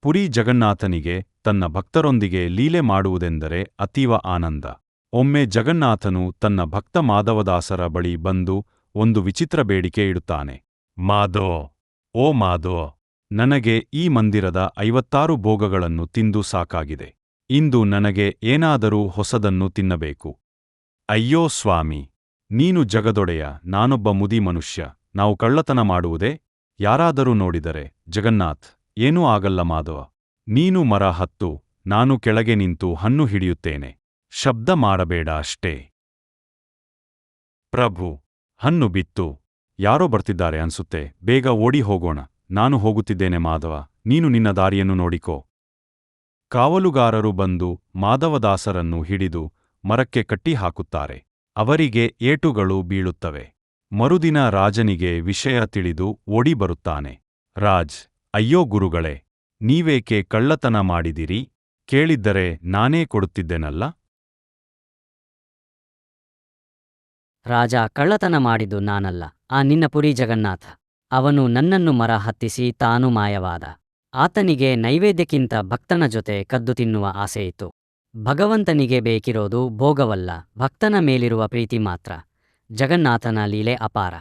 ಪುರಿ ಜಗನ್ನಾಥನಿಗೆ ತನ್ನ ಭಕ್ತರೊಂದಿಗೆ ಲೀಲೆ ಮಾಡುವುದೆಂದರೆ ಅತೀವ ಆನಂದ. ಒಮ್ಮೆ ಜಗನ್ನಾಥನು ತನ್ನ ಭಕ್ತ ಮಾಧವದಾಸರ ಬಳಿ ಬಂದು ಒಂದು ವಿಚಿತ್ರ ಬೇಡಿಕೆ ಇಡುತ್ತಾನೆ. ಮಾಧೋ, ಓ ಮಾಧೋ, ನನಗೆ ಈ ಮಂದಿರದ 56 ಭೋಗಗಳನ್ನು ತಿಂದು ಸಾಕಾಗಿದೆ. ಇಂದು ನನಗೆ ಏನಾದರೂ ಹೊಸದನ್ನು ತಿನ್ನಬೇಕು. ಅಯ್ಯೋ ಸ್ವಾಮಿ, ನೀನು ಜಗದೊಡೆಯ, ನಾನೊಬ್ಬ ಮುದಿ ಮನುಷ್ಯ, ನಾವು ಕಳ್ಳತನ ಮಾಡುವುದೇ? ಯಾರಾದರೂ ನೋಡಿದರೆ? ಜಗನ್ನಾಥ್, ಏನೂ ಆಗಲ್ಲ ಮಾಧವ, ನೀನು ಮರ ಹತ್ತು, ನಾನು ಕೆಳಗೆ ನಿಂತು ಹಣ್ಣು ಹಿಡಿಯುತ್ತೇನೆ. ಶಬ್ದ ಮಾಡಬೇಡ ಅಷ್ಟೇ. ಪ್ರಭು, ಹಣ್ಣು ಬಿತ್ತು. ಯಾರೋ ಬರ್ತಿದ್ದಾರೆ ಅನ್ಸುತ್ತೆ, ಬೇಗ ಓಡಿ ಹೋಗೋಣ. ನಾನು ಹೋಗುತ್ತಿದ್ದೇನೆ ಮಾಧವ, ನೀನು ನಿನ್ನ ದಾರಿಯನ್ನು ನೋಡಿಕೋ. ಕಾವಲುಗಾರರು ಬಂದು ಮಾಧವದಾಸರನ್ನು ಹಿಡಿದು ಮರಕ್ಕೆ ಕಟ್ಟಿಹಾಕುತ್ತಾರೆ. ಅವರಿಗೆ ಏಟುಗಳು ಬೀಳುತ್ತವೆ. ಮರುದಿನ ರಾಜನಿಗೆ ವಿಷಯ ತಿಳಿದು ಓಡಿ ಬರುತ್ತಾನೆ. ರಾಜ್, ಅಯ್ಯೋ ಗುರುಗಳೇ, ನೀವೇಕೆ ಕಳ್ಳತನ ಮಾಡಿದಿರಿ? ಕೇಳಿದ್ದರೆ ನಾನೇ ಕೊಡುತ್ತಿದ್ದೆನಲ್ಲ. ರಾಜ, ಕಳ್ಳತನ ಮಾಡಿದ್ದು ನಾನಲ್ಲ, ಆ ನಿನ್ನ ಪುರಿ ಜಗನ್ನಾಥ. ಅವನು ನನ್ನನ್ನು ಮರ ಹತ್ತಿಸಿ ತಾನು ಮಾಯವಾದ. ಆತನಿಗೆ ನೈವೇದ್ಯಕ್ಕಿಂತ ಭಕ್ತನ ಜೊತೆ ಕದ್ದು ತಿನ್ನುವ ಆಸೆಯಿತ್ತು. ಭಗವಂತನಿಗೆ ಬೇಕಿರೋದು ಭೋಗವಲ್ಲ, ಭಕ್ತನ ಮೇಲಿರುವ ಪ್ರೀತಿ ಮಾತ್ರ. ಜಗನ್ನಾಥನ ಲೀಲೆ ಅಪಾರ.